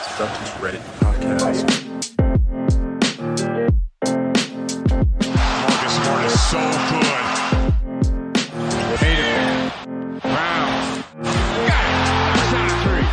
Celtics Reddit podcast. Marcus Smart is so good. Hate it. Brown. Got it. Shot three.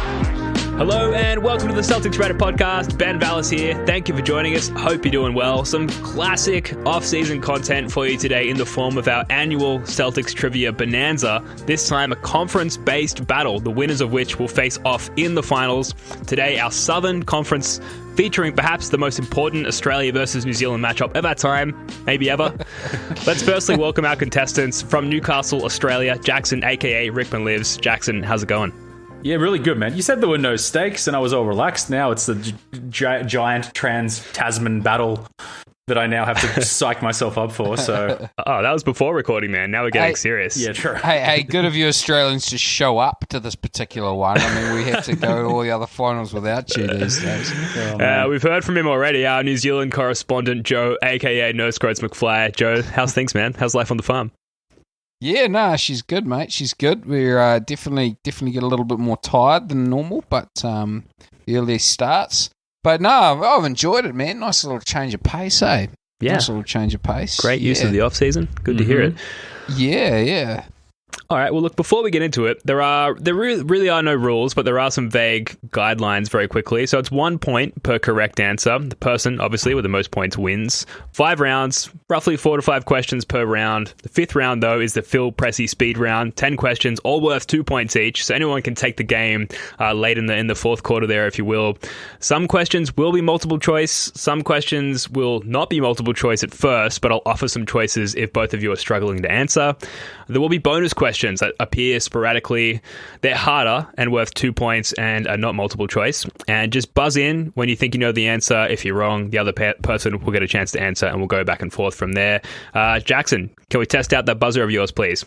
Hello and welcome to the Celtics Reddit podcast. Ben Vallis here. Thank you for joining us. Hope you're doing well. Some classic off-season content for you today in the form of our annual Celtics Trivia Bonanza. This time a conference-based battle, the winners of which will face off in the finals. Today our Southern Conference featuring perhaps the most important Australia versus New Zealand matchup of our time, maybe ever. Let's firstly welcome our contestants from Newcastle, Australia, Jackson, aka Rickman Lives. Jackson, how's it going? Yeah, really good, man. You said there were no stakes and I was all relaxed. Now it's the giant trans-Tasman battle that I now have to psych myself up for. So, Oh, that was before recording, man. Now we're getting serious. yeah, true. Hey, good of you Australians to show up to this particular one. I mean, we had to go to all the other finals without you these days. We've heard from him already, our New Zealand correspondent, Joe, aka No Scroats McFly. Joe, how's things, man? How's life on the farm? Yeah, no, she's good, mate. She's good. We're definitely get a little bit more tired than normal, but early starts. But no, I've enjoyed it, man. Nice little change of pace, eh? Yeah. Nice little change of pace. Great use of the off-season. Good to hear it. Yeah. All right, well, look, before we get into it, there really are no rules, but there are some vague guidelines very quickly. So it's 1 point per correct answer. The person, obviously, with the most points wins. 5 rounds, roughly 4 to 5 questions per round. The 5th round, though, is the Phil Pressey speed round. 10 questions, all worth 2 points each. So anyone can take the game late in the fourth quarter there, if you will. Some questions will be multiple choice. Some questions will not be multiple choice at first, but I'll offer some choices if both of you are struggling to answer. There will be bonus questions that appear sporadically. They're harder and worth 2 points and are not multiple choice. And just buzz in when you think you know the answer. If you're wrong, the other person will get a chance to answer and we'll go back and forth from there. Jackson, can we test out that buzzer of yours, please?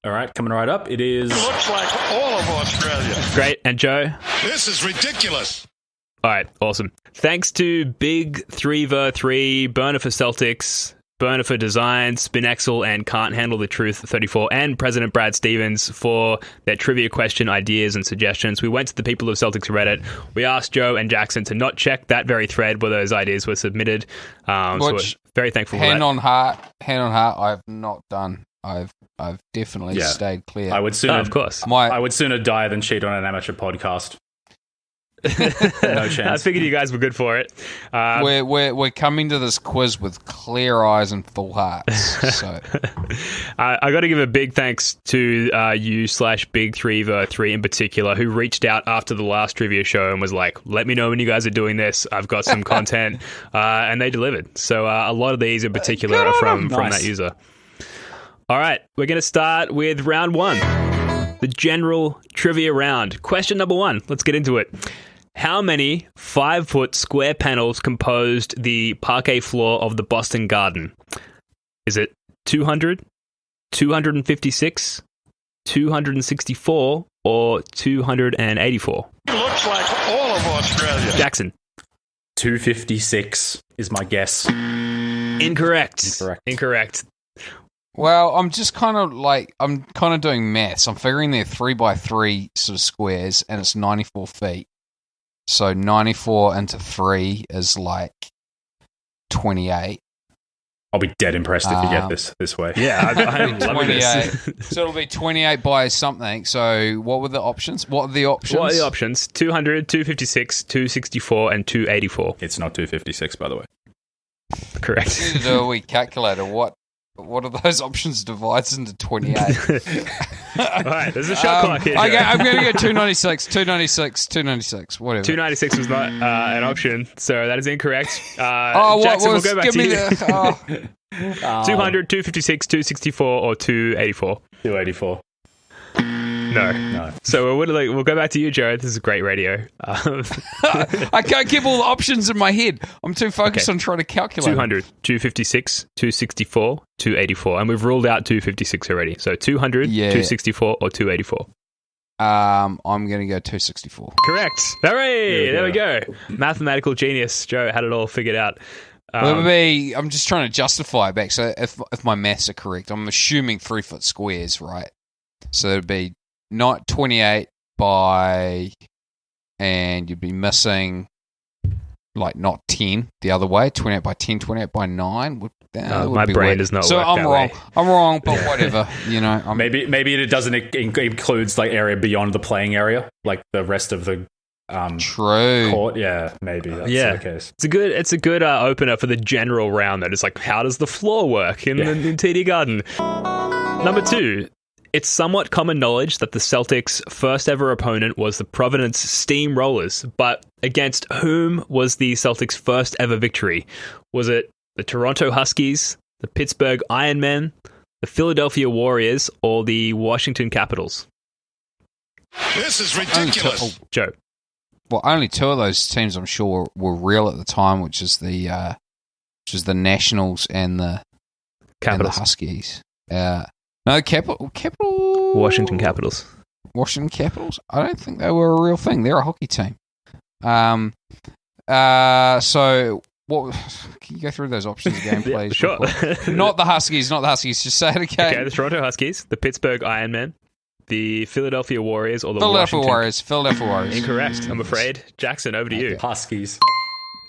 All right, coming right up. It is... Looks like all of Australia. Great. And Joe? This is ridiculous. All right, awesome. Thanks to Big 3v3, Burner for Celtics, Burner for Design, Spinexel, and Can't Handle the Truth 34, and President Brad Stevens for their trivia question ideas and suggestions. We went to the people of Celtics Reddit. We asked Joe and Jackson to not check that very thread where those ideas were submitted. So we're very thankful for that. Hand on heart, I've not done. I've definitely stayed clear. I would sooner, of course. I would sooner die than cheat on an amateur podcast. No chance. I figured you guys were good for it. We're coming to this quiz with clear eyes and full hearts. So I got to give a big thanks to you / Big 3v3 in particular, who reached out after the last trivia show and was like, "Let me know when you guys are doing this. I've got some content," and they delivered. So a lot of these in particular are from that user. All right, we're going to start with round 1, the general trivia round. Question number 1. Let's get into it. How many 5-foot square panels composed the parquet floor of the Boston Garden? Is it 200, 256, 264, or 284? Looks like all of Australia. Jackson. 256 is my guess. Incorrect. well, I'm just kind of doing maths. I'm figuring they're 3x3 sort of squares, and it's 94 feet. So 94 into 3 is like 28. I'll be dead impressed if you get this way. Yeah, I'm loving this. So it'll be 28 by something. So what were the options? What are the options? 200, 256, 264, and 284. It's not 256, by the way. Correct. We need to do a wee calculator. What are those options divides into 28? All right, there's a shot clock here. Okay, I'm going to go 296, whatever. 296 was not an option, so that is incorrect. Jackson, we'll go back to you. 200, 256, 264, or 284? 284. No. So we'll go back to you, Jared. This is great radio. I can't keep all the options in my head. I'm too focused on trying to calculate. 200, 256, 264, 284. And we've ruled out 256 already. So 200, 264, or 284. I'm going to go 264. Correct. Hooray! There we go. Mathematical genius. Joe had it all figured out. I'm just trying to justify it back. So if my maths are correct, I'm assuming 3-foot squares, right? So it'd be not 28 by and you'd be missing like not 10 the other way, 28 by 10, 28 by 9. Would my be brain weird. does not So work I'm that wrong. way. I'm wrong, but whatever. Maybe it doesn't includes like area beyond the playing area, like the rest of the true court. Yeah, maybe that's the case. It's a good opener for the general round. That is like, how does the floor work in TD Garden? Number 2. It's somewhat common knowledge that the Celtics' first ever opponent was the Providence Steamrollers, but against whom was the Celtics' first ever victory? Was it the Toronto Huskies, the Pittsburgh Ironmen, the Philadelphia Warriors, or the Washington Capitals? This is ridiculous. Joe. Well, only 2 of those teams I'm sure were real at the time, which is the Nationals and the Capitals. Huskies. No, Capital. Washington Capitals. Washington Capitals? I don't think they were a real thing. They're a hockey team. So, what? Can you go through those options again, please? Sure. Not the Huskies. Just say it again. Okay, the Toronto Huskies, the Pittsburgh Ironmen, the Philadelphia Warriors, or the Philadelphia Washington... Warriors. Incorrect, I'm afraid. Jackson, over to you. Huskies.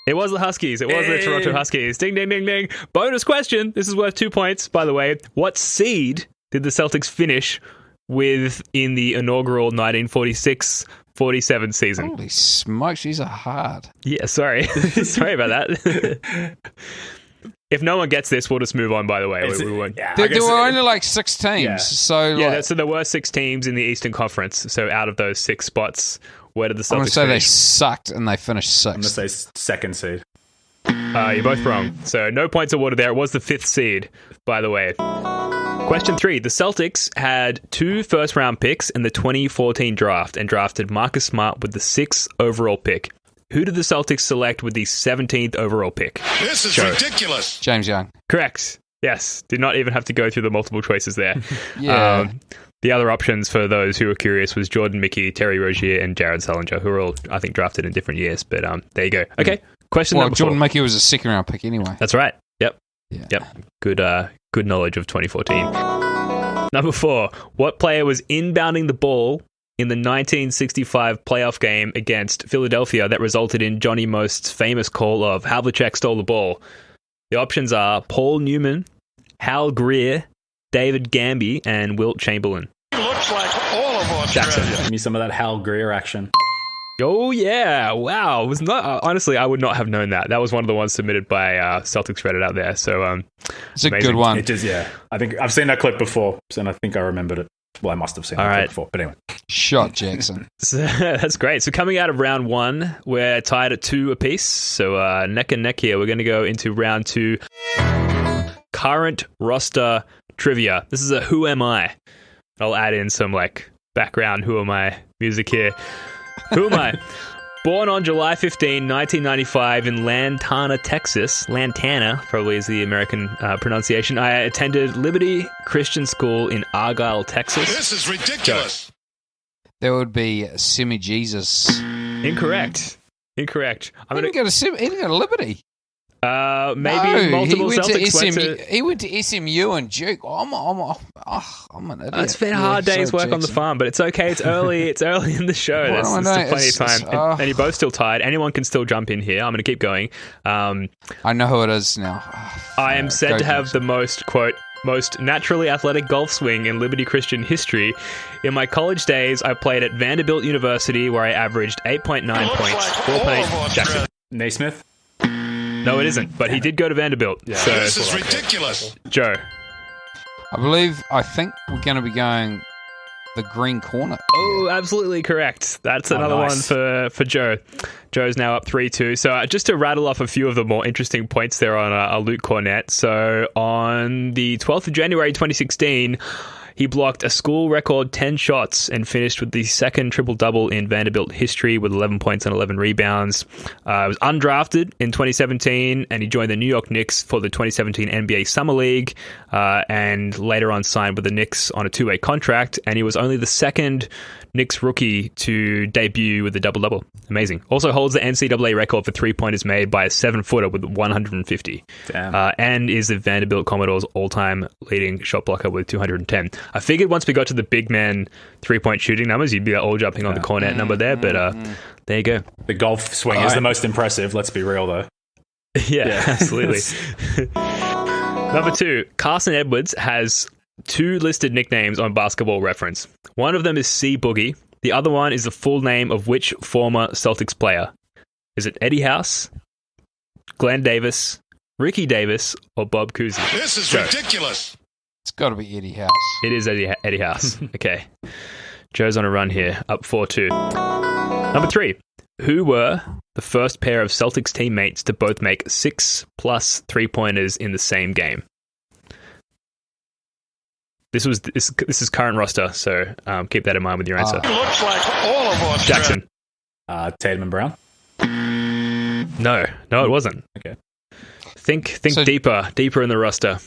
It was the Huskies. It was the Toronto Huskies. Ding, ding, ding, ding. Bonus question. This is worth 2 points, by the way. What seed did the Celtics finish with in the inaugural 1946-47 season? Holy smokes, these are hard. Yeah, sorry. Sorry about that. If no one gets this, we'll just move on, by the way. We won't. Yeah, There were only like 6 teams. Yeah. So, So there were 6 teams in the Eastern Conference. So out of those 6 spots, where did the Celtics I'm going to say they finish? sucked and they finished 6th. I'm going to say second seed. You're both wrong. So no points awarded there. It was the 5th seed, by the way. Question 3. The Celtics had 2 first-round picks in the 2014 draft and drafted Marcus Smart with the 6th overall pick. Who did the Celtics select with the 17th overall pick? This is ridiculous. James Young. Correct. Yes. Did not even have to go through the multiple choices there. Yeah. The other options for those who were curious was Jordan Mickey, Terry Rozier, and Jared Sullinger, who were all, I think, drafted in different years. But there you go. Okay. Question number 4. Jordan Mickey was a 2nd-round pick anyway. That's right. Yep. Yeah. Yep. Good knowledge of 2014. Number 4. What player was inbounding the ball in the 1965 playoff game against Philadelphia that resulted in Johnny Most's famous call of Havlicek stole the ball? The options are Paul Newman, Hal Greer, David Gamby, and Wilt Chamberlain. He looks like all of Australia. Give me some of that Hal Greer action. Oh yeah! Wow, was not honestly. I would not have known that. That was one of the ones submitted by Celtics Reddit out there. So it's a amazing. good one. It is, yeah. I think I've seen that clip before, and I think I remembered it. Well, I must have seen that clip before, but anyway. Shot Jackson. So, that's great. So coming out of round 1, we're tied at 2 apiece. So neck and neck here. We're going to go into round 2. Current roster trivia. This is a Who Am I? I'll add in some background Who Am I music here. Who am I? Born on July 15, 1995 in Lantana, Texas. Lantana probably is the American pronunciation. I attended Liberty Christian School in Argyle, Texas. This is ridiculous. There would be Semi Jesus. Incorrect. He didn't go to Liberty. Maybe multiple Celtics went to... He went to SMU and Duke. I'm an idiot. It's been a hard day's work on the farm, but it's okay. It's early. It's early in the show. There's still plenty of time. And you're both still tied. Anyone can still jump in here. I'm going to keep going. I know who it is now. I am said to have the most, quote, most naturally athletic golf swing in Liberty Christian history. In my college days, I played at Vanderbilt University, where I averaged 8.9 points, 4.8 Jackson. Naismith? No, it isn't, but he did go to Vanderbilt. Yeah. So, this is ridiculous. Joe. I think we're going to be going the green corner. Oh, absolutely correct. That's another one for Joe. Joe's now up 3-2. So just to rattle off a few of the more interesting points there on Luke Cornett. So on the 12th of January 2016, he blocked a school record 10 shots and finished with the 2nd triple-double in Vanderbilt history with 11 points and 11 rebounds. He was undrafted in 2017, and he joined the New York Knicks for the 2017 NBA Summer League, and later on signed with the Knicks on a 2-way contract, and he was only the 2nd Knicks rookie to debut with a double-double. Amazing. Also holds the NCAA record for three-pointers made by a 7-footer with 150. Damn. And is the Vanderbilt Commodores all-time leading shot blocker with 210. I figured once we got to the big man 3-point shooting numbers, you'd be all jumping on the Cornet number there, but there you go. The golf swing is the most impressive, let's be real, though. Yeah, absolutely. Number 2, Carson Edwards has 2 listed nicknames on Basketball Reference. One of them is C Boogie. The other one is the full name of which former Celtics player? Is it Eddie House, Glenn Davis, Ricky Davis, or Bob Cousy? This is ridiculous. It's got to be Eddie House. It is Eddie House. Okay. Joe's on a run here, up 4-2. Number 3. Who were the first pair of Celtics teammates to both make 6+ 3-pointers in the same game? This is current roster, so keep that in mind with your answer. Looks like all of us. Jackson. Tatum and Brown? No, it wasn't. Okay. Think So- deeper in the roster.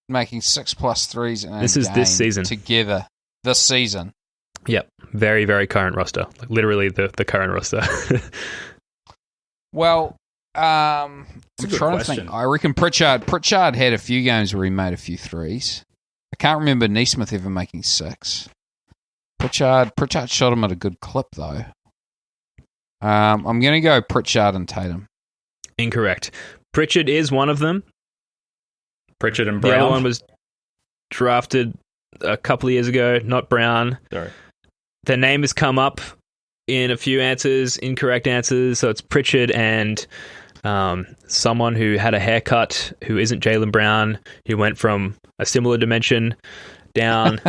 Making 6+ 3s in a This is game this season. together. This season. Yep. Very, very current roster. Like literally the current roster. Well, I'm a good trying to question. think. I reckon Pritchard had a few games where he made a few threes. I can't remember Neesmith ever making 6. Pritchard shot him at a good clip, though. I'm going to go Pritchard and Tatum. Incorrect. Pritchard is one of them. Pritchard and The Brown? other one was drafted a couple of years ago, not Brown. Sorry. Their name has come up in a few answers, incorrect answers. So it's Pritchard and someone who had a haircut who isn't Jaylen Brown, who went from a similar dimension down.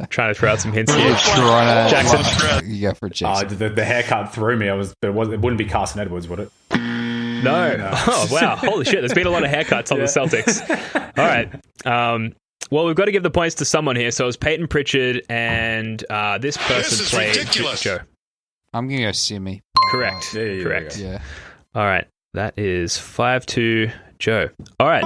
Trying to throw out some hints here. Jackson. You go for Jackson. The haircut threw me. It wouldn't be Carson Edwards, would it? No. Oh, wow. Holy shit. There's been a lot of haircuts on the Celtics. All right. Well, we've got to give the points to someone here. So it was Peyton Pritchard, and this person This is played ridiculous. Joe. I'm going to go Semi. Correct. Correct. Yeah. All right. That is 5-2 Joe. All right.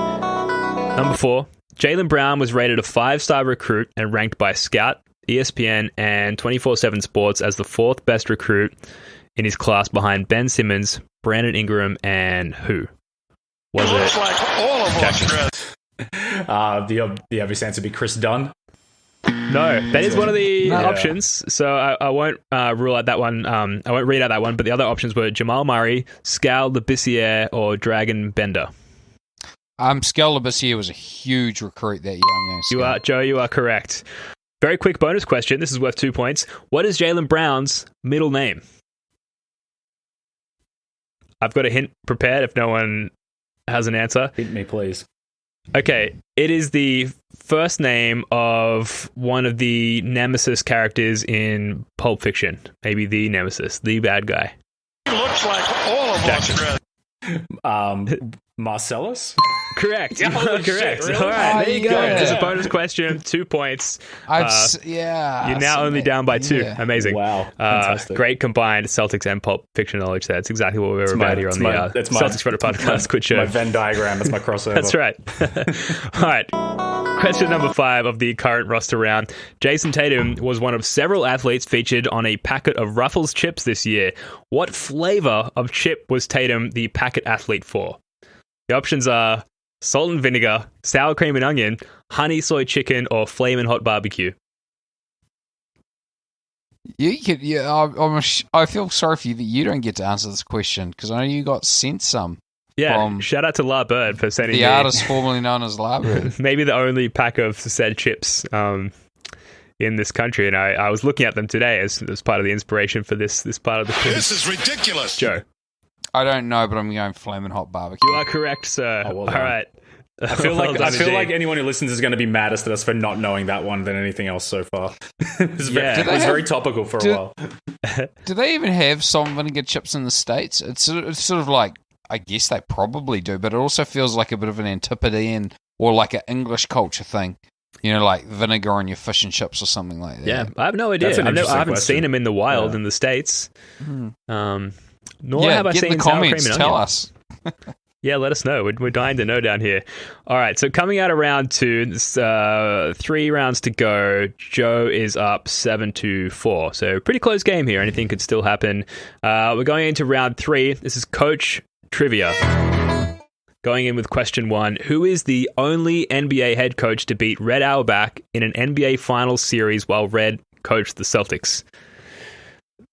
Number 4. Jaylen Brown was rated a 5-star recruit and ranked by Scout, ESPN, and 24/7 Sports as the 4th best recruit in his class behind Ben Simmons, Brandon Ingram, and who? Was Looks it? like all of us. The obvious answer would be Chris Dunn. No, that is one of the No. options. So I won't rule out that one. I won't read out that one. But the other options were Jamal Murray, Scal Labissiere, or Dragon Bender. Scal Labissiere was a huge recruit that young man. You are, Joe. You are correct. Very quick bonus question. This is worth 2 points. What is Jaylen Brown's middle name? I've got a hint prepared if no one has an answer. Hit me, please. Okay, it is the first name of one of the Nemesis characters in Pulp Fiction. Maybe the Nemesis, the bad guy. Looks like all of us. Marcellus? Correct. You Holy are correct. shit, really? All right, there you go. Yeah. There's a bonus question, 2 points. You're now only down by 2. Yeah. Amazing. Wow. Fantastic. Great combined Celtics and Pulp Fiction knowledge there. That's exactly what we were about here on the Celtics Reddit podcast. Good show. My Venn diagram. That's my crossover. That's right. All right. Question number 5 of the current roster round. Jason Tatum was one of several athletes featured on a packet of Ruffles chips this year. What flavor of chip was Tatum the packet athlete for? The options are salt and vinegar, sour cream and onion, honey soy chicken, or flamin' hot barbecue. You could, I feel sorry for you that you don't get to answer this question because I know you got sent some. Yeah, shout out to La Bird for sending The me artist formerly known as Labra. maybe the only pack of said chips in this country, and I was looking at them today as part of the inspiration for this part of the quiz. This is ridiculous. Joe, I don't know, but I'm going flaming hot barbecue. you are correct, sir. Oh, well All done. right. I feel Well like done indeed. anyone who listens is going to be maddest at us for not knowing that one than anything else so far. It was Yeah. very topical for a while. Do they even have salt and vinegar chips in the States? It's sort of like, I guess they probably do, but it also feels like a bit of an Antipodean or like an English culture thing. You know, like vinegar on your fish and chips or something like that. Yeah, I have no idea. That's an I interesting haven't question. seen them in the wild Yeah. in the States. Nor Yeah, have I get seen in the sour comments. cream and Tell onion. us. Yeah, let us know. We're dying to know down here. All right, so coming out of round 2, there's 3 rounds to go. Joe is up 7-4. So pretty close game here. Anything could still happen. We're going into round 3. This is Coach Trivia. Going in with question 1. Who is the only NBA head coach to beat Red Auerbach in an NBA Finals series while Red coached the Celtics?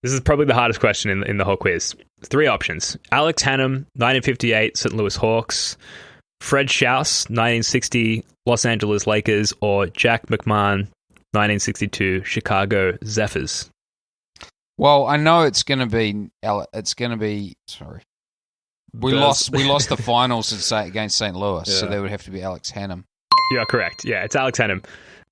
This is probably the hardest question in the whole quiz. 3 options. Alex Hannum, 1958, St. Louis Hawks. Fred Schaus, 1960, Los Angeles Lakers. Or Jack McMahon, 1962, Chicago Zephyrs. Well, I know it's going to be. Sorry, we lost the finals against St. Louis, so there would have to be Alex Hannum. You are correct. Yeah, it's Alex Hannum.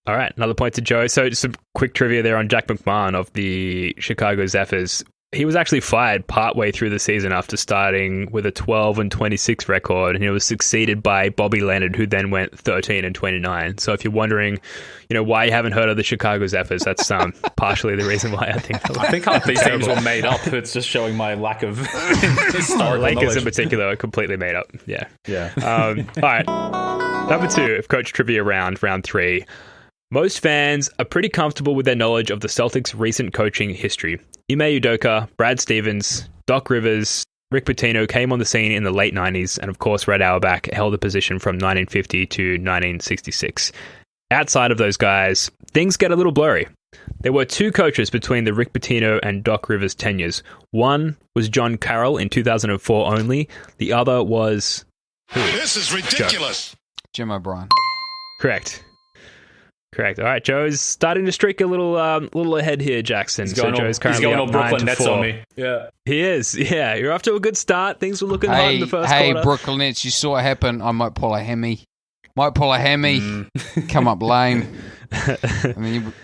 All right, another point to Joe. So just some quick trivia there on Jack McMahon of the Chicago Zephyrs. He was actually fired partway through the season after starting with a 12-26 record, and he was succeeded by Bobby Leonard, who then went 13-29. So if you're wondering, why you haven't heard of the Chicago Zephyrs, that's partially the reason why I think half these teams were made up. It's just showing my lack of historical Lakers knowledge. in particular are completely made up. Yeah. Yeah. All right. Number 2 of Coach Trivia round 3. Most fans are pretty comfortable with their knowledge of the Celtics' recent coaching history. Ime Udoka, Brad Stevens, Doc Rivers, Rick Pitino came on the scene in the late 90s, and of course Red Auerbach held the position from 1950 to 1966. Outside of those guys, things get a little blurry. There were 2 coaches between the Rick Pitino and Doc Rivers tenures. One was John Carroll in 2004 only. The other was... This is ridiculous. Jim O'Brien. Correct. All right, Joe's starting to streak a little ahead here, Jackson. He's going Joe's currently all up Brooklyn 9-4. Nets on me. Yeah. He is. Yeah, you're off to a good start. Things were looking hot in the first hey, quarter. Brooklyn Nets, you saw what happened. I might pull a Hemi. Come up lame. I mean,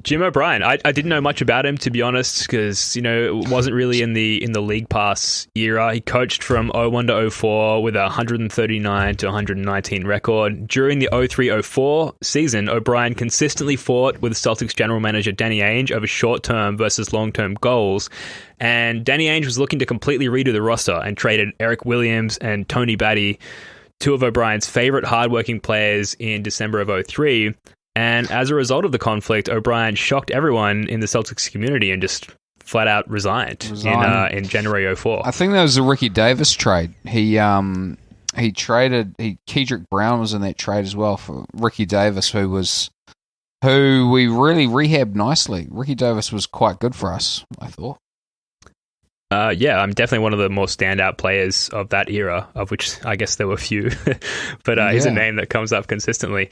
Jim O'Brien. I didn't know much about him, to be honest, because it wasn't really in the League Pass era. He coached from 01 to 04 with a 139 to 119 record. During the 03-04 season, O'Brien consistently fought with Celtics general manager Danny Ainge over short-term versus long-term goals. And Danny Ainge was looking to completely redo the roster and traded Eric Williams and Tony Batty, 2 of O'Brien's favorite hardworking players, in December of 03. And as a result of the conflict, O'Brien shocked everyone in the Celtics community and just flat out resigned. In January 04. I think that was the Ricky Davis trade. He traded. Kedrick Brown was in that trade as well for Ricky Davis, who we really rehabbed nicely. Ricky Davis was quite good for us, I thought. Yeah, I'm definitely one of the more standout players of that era, of which I guess there were few, but he's a name that comes up consistently.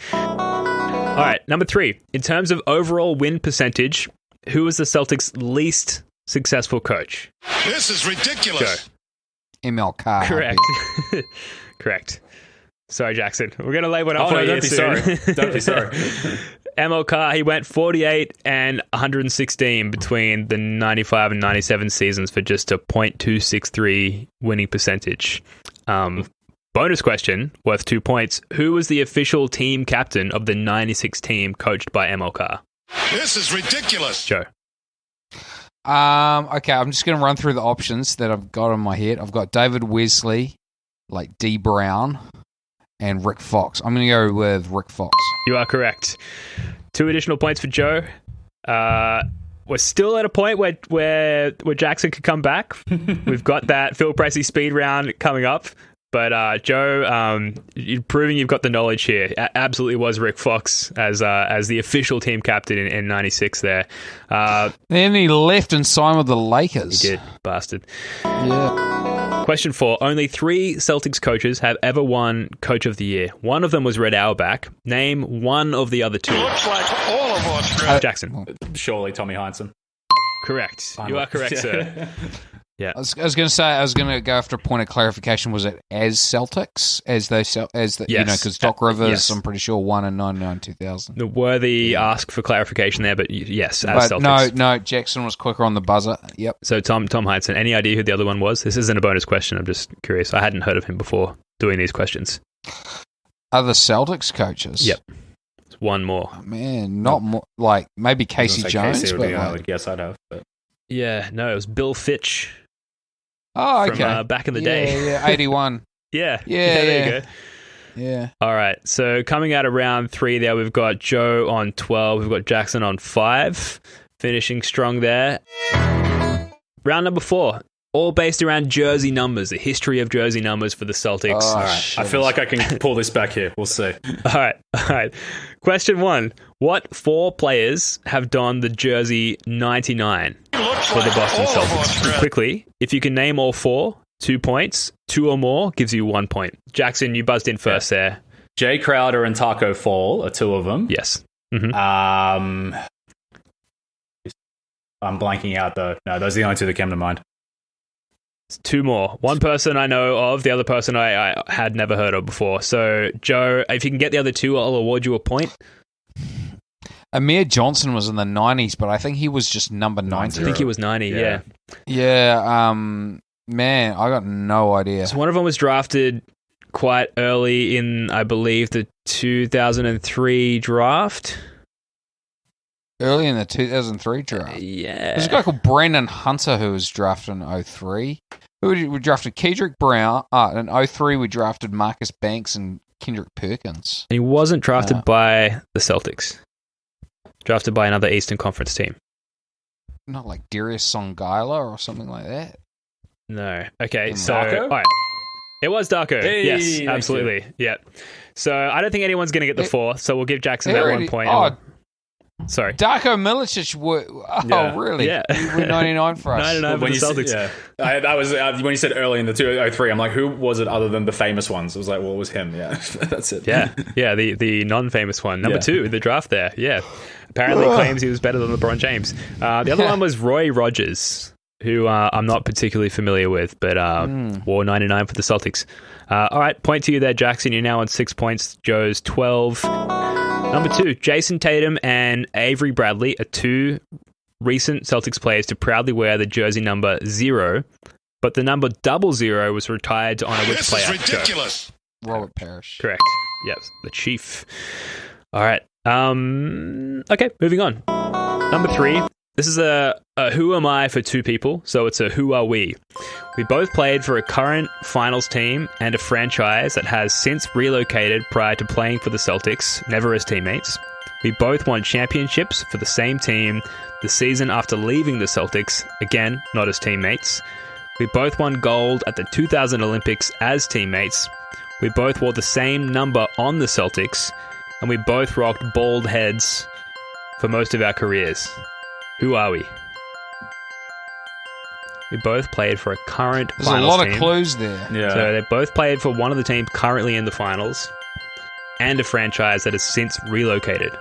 All right, number 3. In terms of overall win percentage, who was the Celtics' least successful coach? This is ridiculous. Emil Carr. Correct. Correct. Sorry, Jackson. We're going to lay one up for you don't be soon. sorry. Don't be sorry. Emil Carr, he went 48 and 116 between the 95 and 97 seasons for just a .263 winning percentage. Bonus question, worth 2 points. Who was the official team captain of the 96 team coached by Emil Carr? This is ridiculous. Joe. Okay, I'm just going to run through the options that I've got in my head. I've got David Wesley, like D. Brown, and Rick Fox. I'm going to go with Rick Fox. You are correct. 2 additional points for Joe. We're still at a point where Jackson could come back. We've got that Phil Pressey speed round coming up. But Joe, you're proving you've got the knowledge here. Absolutely was Rick Fox as the official team captain in 96 there. Then he left and signed with the Lakers. He did, bastard. Yeah. Question 4. Only 3 Celtics coaches have ever won Coach of the Year. One of them was Red Auerbach. Name one of the other 2. Looks like all of us. Jackson. Surely Tommy Heinsohn. Correct. You are correct, sir. Yeah. I was going to say, I was going to go after a point of clarification. Was it as Celtics? Yes. Because Doc Rivers, yes. I'm pretty sure, won in 99-2000. The worthy ask for clarification there, but yes, as Celtics. No, Jackson was quicker on the buzzer. Yep. So Tom Heinsohn, any idea who the other one was? This isn't a bonus question. I'm just curious. I hadn't heard of him before doing these questions. Other Celtics coaches? Yep. It's one more. Oh, man, not more. Like, maybe Casey Jones. Casey but I would guess I'd have. But. Yeah, no, it was Bill Fitch. Oh, okay. From back in the day. Yeah, 81. Yeah. There you go. Yeah. All right. So coming out of round 3 there, we've got Joe on 12. We've got Jackson on 5. Finishing strong there. Round number 4. all based around jersey numbers, the history of jersey numbers for the Celtics. All right. I feel like I can pull this back here. We'll see. All right. Question 1. What 4 players have donned the jersey 99 for the Boston Celtics? Quickly, if you can name all 4, 2 points. 2 or more gives you 1 point. Jackson, you buzzed in first there. Jay Crowder and Taco Fall are 2 of them. Yes. I'm blanking out, though. No, those are the only 2 that came to mind. 2 more. One person I know of, the other person I had never heard of before. So, Joe, if you can get the other 2, I'll award you a point. Amir Johnson was in the 90s, but I think he was just number 90. I think he was 90, yeah. Yeah, man, I got no idea. So one of them was drafted quite early in, I believe, the 2003 draft. Early in the 2003 draft. Yeah. There's a guy called Brandon Hunter who was drafted in 03. We drafted Kedrick Brown. In 03, we drafted Marcus Banks and Kendrick Perkins. And he wasn't drafted by the Celtics. Drafted by another Eastern Conference team. Not like Darius Songaila or something like that. No. Okay, so... Darko? All right. It was Darko. Hey, yes, absolutely. Yeah. So I don't think anyone's going to get the 4, so we'll give Jackson that 1 point. Sorry. Darko Milicic. Really? Yeah. We're 99 for us. 99 for the Celtics. That was when you said early in the 2003, I'm like, who was it other than the famous ones? I was like, well, it was him. Yeah, that's it. Yeah, the non-famous one. Number 2 in the draft there. Yeah. Apparently claims he was better than LeBron James. The other one was Roy Rogers, who I'm not particularly familiar with, but wore 99 for the Celtics. All right, point to you there, Jackson. You're now on 6 points. Joe's 12. Number 2, Jason Tatum and Avery Bradley are 2 recent Celtics players to proudly wear the jersey number 0, but the number 00 was retired to honor which player? This is ridiculous. Robert Parrish. Correct. Yep, the Chief. All right. Okay, moving on. Number 3. This is a who am I for 2 people, so it's a who are we. We both played for a current finals team and a franchise that has since relocated prior to playing for the Celtics, never as teammates. We both won championships for the same team the season after leaving the Celtics, again, not as teammates. We both won gold at the 2000 Olympics as teammates. We both wore the same number on the Celtics, and we both rocked bald heads for most of our careers. Who are we? We both played for a current There's finals a lot team. of clues there. Yeah. So they both played for one of the teams currently in the finals and a franchise that has since relocated.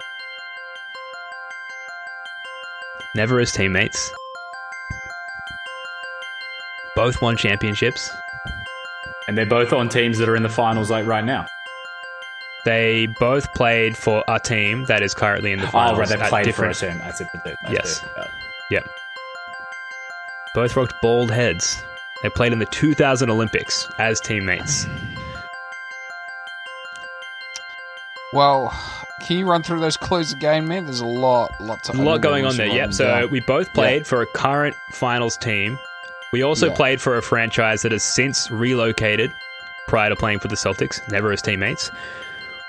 Never as teammates. Both won championships. And they're both on teams that are in the finals like right now. They both played for a team that is currently in the finals. Oh, right, they at played different... for a team. That's it. Yes. Yep. Both rocked bald heads. They played in the 2000 Olympics as teammates. Well, can you run through those clues again, man? There's a lot going on there. Yep. So we both played for a current finals team. We also played for a franchise that has since relocated prior to playing for the Celtics, never as teammates.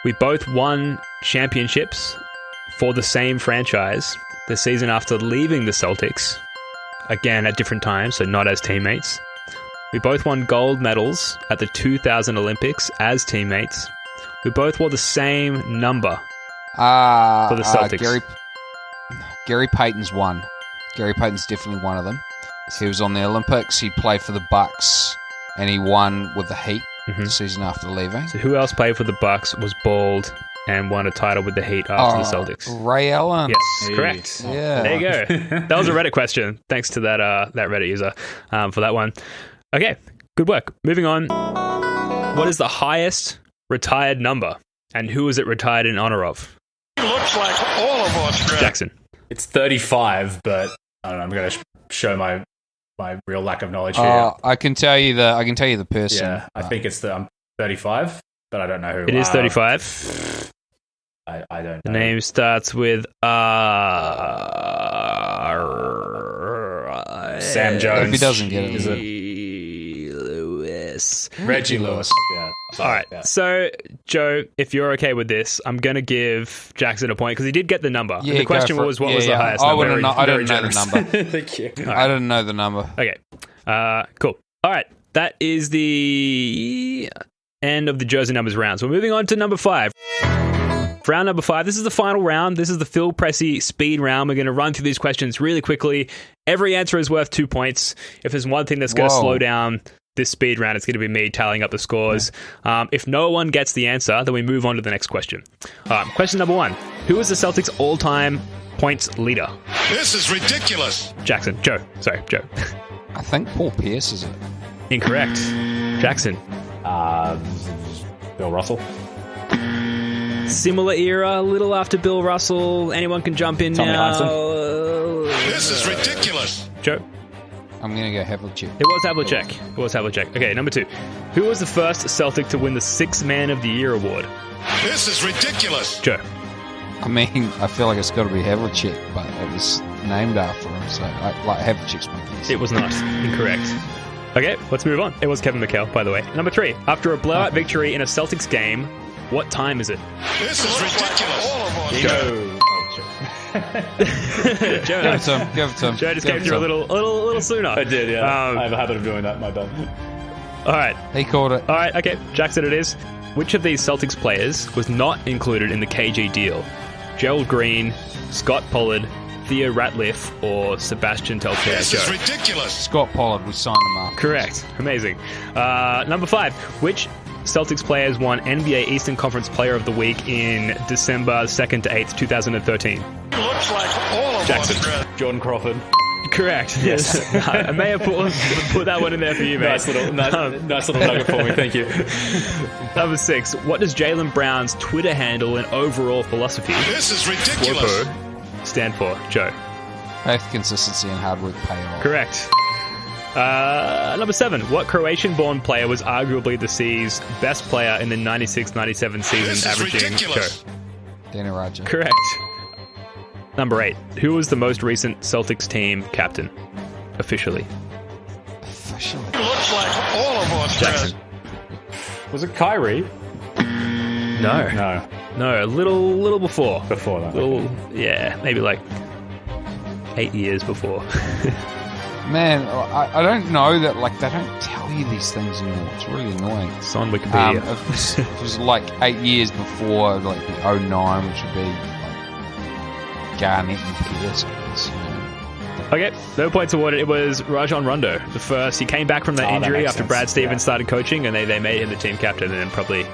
We both won championships for the same franchise the season after leaving the Celtics, again at different times, so not as teammates. We both won gold medals at the 2000 Olympics as teammates. We both wore the same number for the Celtics. Gary Payton's one. Gary Payton's definitely one of them. He was on the Olympics. He played for the Bucks, and he won with the Heat the season after leaving. So who else played for the Bucks, was bald, and won a title with the Heat after the Celtics? Ray Allen. Yes, correct. Yeah. There you go. That was a Reddit question. Thanks to that Reddit user for that one. Okay, good work. Moving on. What is the highest retired number, and who is it retired in honor of? Looks like all of us, Greg. Jackson. It's 35, but I don't know. I'm going to show my real lack of knowledge here. I can tell you the person. Yeah, I think it's I'm 35, but I don't know who. It is 35. I don't know. The name starts with Sam Jones. If he doesn't get it, Is it Lewis. Reggie Lewis? Yeah. All right. Yeah. So, Joe, if you're okay with this, I'm going to give Jackson a point because he did get the number. Yeah, And the question was, what was the highest I number? I didn't know the number. Thank you. I didn't know the number. Okay. Cool. All right. That is the end of the jersey numbers round. So we're moving on to number 5. Round number 5. This is the final round. This is the Phil Pressey speed round. We're going to run through these questions really quickly. Every answer is worth 2 points. If there's one thing that's going to slow down this speed round, it's going to be me tallying up the scores. If no one gets the answer, then we move on to the next question. Question number 1. Who is the Celtics' all-time points leader? This is ridiculous. Joe. I think Paul Pierce is it. Incorrect. Jackson. Bill Russell. Similar era, a little after Bill Russell. Anyone can jump in Tommy now. This is ridiculous. Joe. I'm going to go Havlicek. It was Havlicek. Okay, number 2. Who was the first Celtic to win the Sixth Man of the Year award? This is ridiculous. Joe. I mean, I feel like it's got to be Havlicek, but it was named after him, so Havlicek's my guess. It was not. Incorrect. Okay, let's move on. It was Kevin McHale, by the way. Number 3. After a blowout victory in a Celtics game, what time is it? This is ridiculous. All of us. Joe. Give it to him. Joe just came through a little sooner. I did, yeah. I have a habit of doing that, my bad. All right. He called it. All right, okay. Jackson it is. Which of these Celtics players was not included in the KG deal? Gerald Green, Scott Pollard, Theo Ratliff, or Sebastian Telfair? This is ridiculous. Scott Pollard, we signed him up. Correct. Amazing. Number 5. Which Celtics players won NBA Eastern Conference Player of the Week in December 2nd to 8th, 2013? Looks like all of Jackson. us. Jordan Crawford. Correct. Yes. I may have put that one in there for you, mate. Nice little nugget for me. Thank you. Number 6. What does Jaylen Brown's Twitter handle and overall philosophy This is ridiculous. stand for? Joe. Both consistency and hard work pay off. Correct. Number 7. What Croatian-born player was arguably the C's best player in the 96-97 season, This is averaging? ridiculous. Danny Roger. Correct. Number 8. Who was the most recent Celtics team captain? Officially. Officially. Looks like all of us. Jackson. Was it Kyrie? No, a little before. Before that. Yeah, maybe like 8 years before. Man, I don't know that, like, they don't tell you these things anymore. It's really annoying. It's on Wikipedia. If it was like 8 years before, like the 09, which would be like Garnett and Pierce, I guess, you know. Okay, no points awarded. It was Rajon Rondo, the first. He came back from that injury after Brad Stevens started coaching, and they made him the team captain and then probably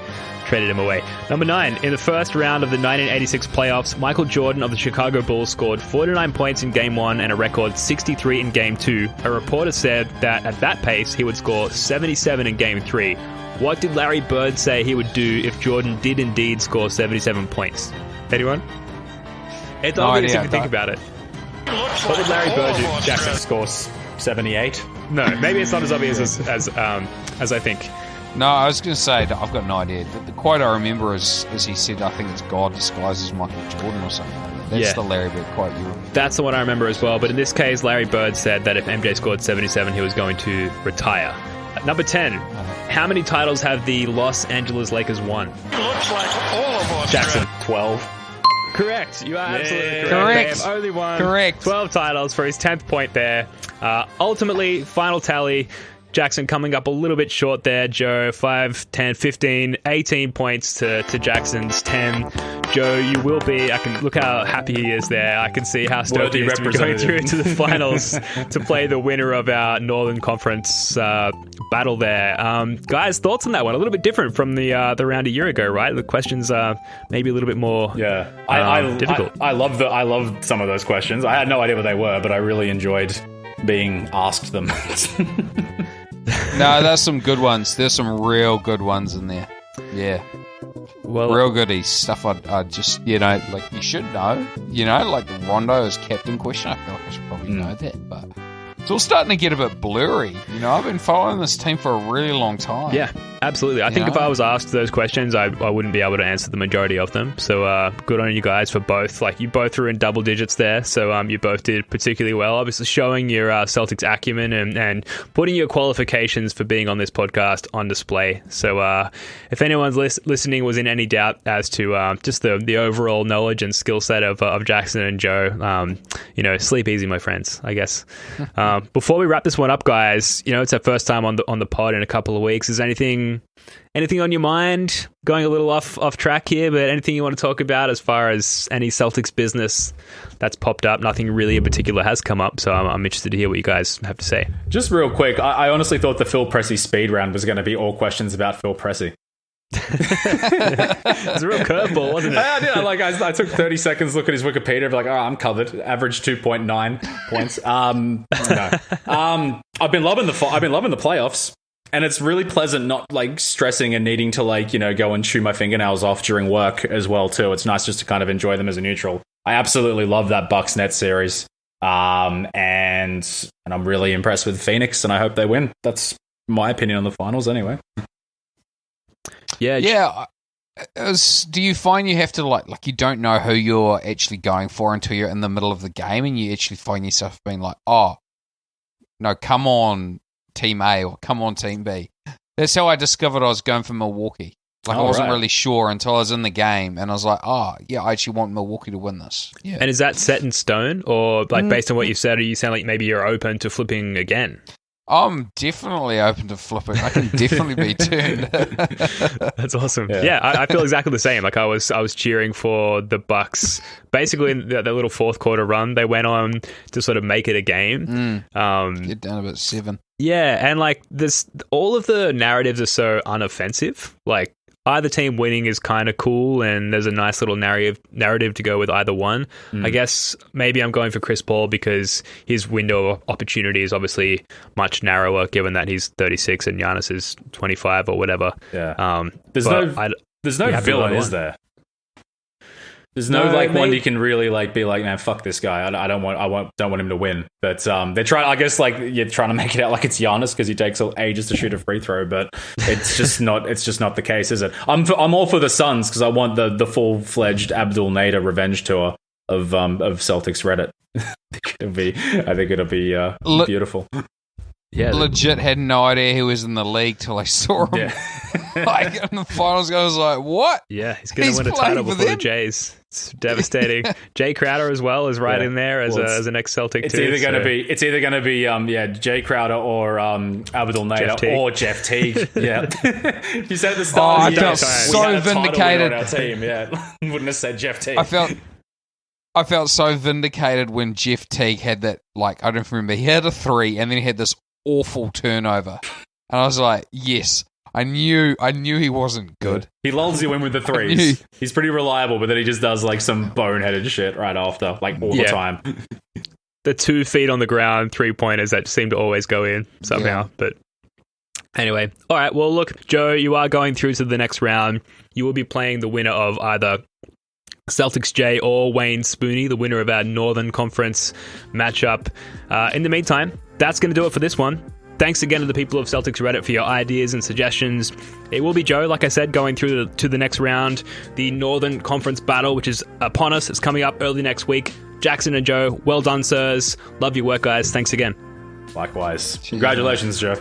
traded him away. Number 9. In the first round of the 1986 playoffs, Michael Jordan of the Chicago Bulls scored 49 points in Game 1 and a record 63 in Game 2. A reporter said that at that pace, he would score 77 in Game 3. What did Larry Bird say he would do if Jordan did indeed score 77 points? Anyone? It's obvious if you think about it. What did Larry Bird do? Jackson Scores 78. No, maybe it's not as obvious as I think. No, I was going to say, I've got no idea. The quote I remember is he said, I think it's God disguised as Michael Jordan or something like that. That's the Larry Bird quote you remember. That's the one I remember as well. But in this case, Larry Bird said that if MJ scored 77, he was going to retire. Number 10. How many titles have the Los Angeles Lakers won? Looks like all of us. Jackson. 12. Correct. You are absolutely correct. Correct. They have only won Correct. 12 titles for his 10th point there. Ultimately, final tally, Jackson coming up a little bit short there. Joe, 5, 10, 15, 18 points to Jackson's 10. Joe, you will be, I can look how happy he is there. I can see how stoked he is to be going through into the finals to play the winner of our Northern Conference battle there. Guys, thoughts on that one? A little bit different from the round a year ago, right? The questions are maybe a little bit more difficult. I love some of those questions. I had no idea what they were, but I really enjoyed being asked them. No, there's some good ones. There's some real good ones in there. Yeah. Well, real goodies. Stuff I just, like you should know. Like the Rondo as captain question. I feel like I should probably know that, but it's all starting to get a bit blurry. I've been following this team for a really long time. Yeah. Absolutely. I think if I was asked those questions, I wouldn't be able to answer the majority of them. So good on you guys for both. Like, you both were in double digits there. So you both did particularly well. Obviously showing your Celtics acumen and putting your qualifications for being on this podcast on display. So if anyone's listening was in any doubt as to just the overall knowledge and skill set of Jackson and Joe, sleep easy, my friends, I guess. Before we wrap this one up, guys, it's our first time on the pod in a couple of weeks. Is anything on your mind? Going a little off track here, but anything you want to talk about as far as any Celtics business that's popped up? Nothing really in particular has come up, so I'm interested to hear what you guys have to say. Just real quick, I honestly thought the Phil Pressey speed round was going to be all questions about Phil Pressey. It's a real curveball, wasn't it? I took 30 seconds, look at his Wikipedia, like, I'm covered. Average 2.9 points. No. I've been loving the playoffs. And it's really pleasant not, like, stressing and needing to, like, go and chew my fingernails off during work as well, too. It's nice just to kind of enjoy them as a neutral. I absolutely love that Bucks-Nets series. And I'm really impressed with Phoenix, and I hope they win. That's my opinion on the finals anyway. Yeah. Do you find you have to, like you don't know who you're actually going for until you're in the middle of the game, and you actually find yourself being like, oh, no, come on, Team A, or come on, Team B. That's how I discovered I was going for Milwaukee. I wasn't really sure until I was in the game, and I was like, oh, yeah, I actually want Milwaukee to win this. Yeah. And is that set in stone, or based on what you've said, or you sound like maybe you're open to flipping again? I'm definitely open to flipping. I can definitely be turned. That's awesome. Yeah, I feel exactly the same. Like, I was cheering for the Bucks. Basically, in that little fourth quarter run, they went on to sort of make it a game. Get down about 7. Yeah, and like all of the narratives are so unoffensive. Like, either team winning is kind of cool, and there's a nice little narrative to go with either one. I guess maybe I'm going for Chris Paul because his window of opportunity is obviously much narrower, given that he's 36 and Giannis is 25 or whatever. Yeah. There's no villain, is there? There's no one you can really like be like, man, fuck this guy. I don't want him to win. But they're trying. I guess like you're trying to make it out like it's Giannis because he takes ages to shoot a free throw. But it's just not. It's just not the case, is it? I'm all for the Suns because I want the full fledged Abdul Nader revenge tour of Celtics Reddit. I think it'll be beautiful. Yeah, legit had no idea he was in the league till I saw him. Yeah. Like in the finals, I was like, "What?" Yeah, he's going to win a title before the Jays. It's devastating. Jay Crowder as well is right in there as an ex-Celtic. It's either going to be Jay Crowder or Abdul Nader or Jeff Teague. Yeah, you said at the start. I felt so vindicated on our team. Yeah, wouldn't have said Jeff Teague. I felt so vindicated when Jeff Teague had that. Like, I don't remember. He had a 3, and then he had this awful turnover, and I was like, yes. I knew he wasn't good. He lulls you in with the threes. He's pretty reliable, but then he just does like some boneheaded shit right after, like all the time. The 2 feet on the ground 3-pointers that seem to always go in somehow. Yeah. But anyway, all right. Well, look, Joe, you are going through to the next round. You will be playing the winner of either Celtics J or Wayne Spooney, the winner of our Northern Conference matchup. In the meantime, that's going to do it for this one. Thanks again to the people of Celtics Reddit for your ideas and suggestions. It will be Joe, like I said, going through to the next round, the Northern Conference battle, which is upon us. It's coming up early next week. Jackson and Joe, well done, sirs. Love your work, guys. Thanks again. Likewise. Congratulations, Joe.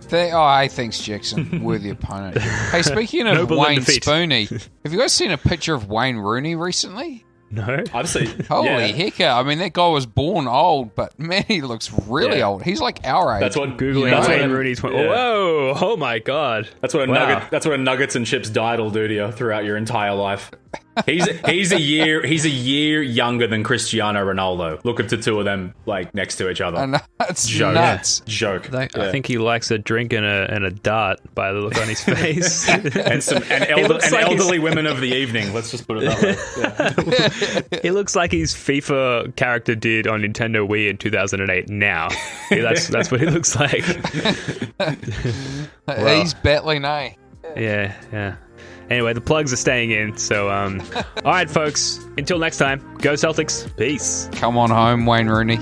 Thanks, Jackson. Worthy opponent. Hey, speaking of Wayne Spooney, have you guys seen a picture of Wayne Rooney recently? No. I've seen. Holy heck. I mean, that guy was born old, but man, he looks really old. He's like our age. That's what Googling Wayne Rooney's. Whoa. Oh my God. That's what a nuggets and chips diet will do to you throughout your entire life. He's a year younger than Cristiano Ronaldo. Look at the two of them like next to each other. I know, it's nuts. Joke. I think he likes a drink and a dart by the look on his face. and elderly women of the evening. Let's just put it that way. Yeah. He looks like his FIFA character did on Nintendo Wii in 2008. Now, that's what he looks like. He's battling, eh? Yeah. Anyway, the plugs are staying in. So, all right, folks. Until next time, go Celtics. Peace. Come on home, Wayne Rooney.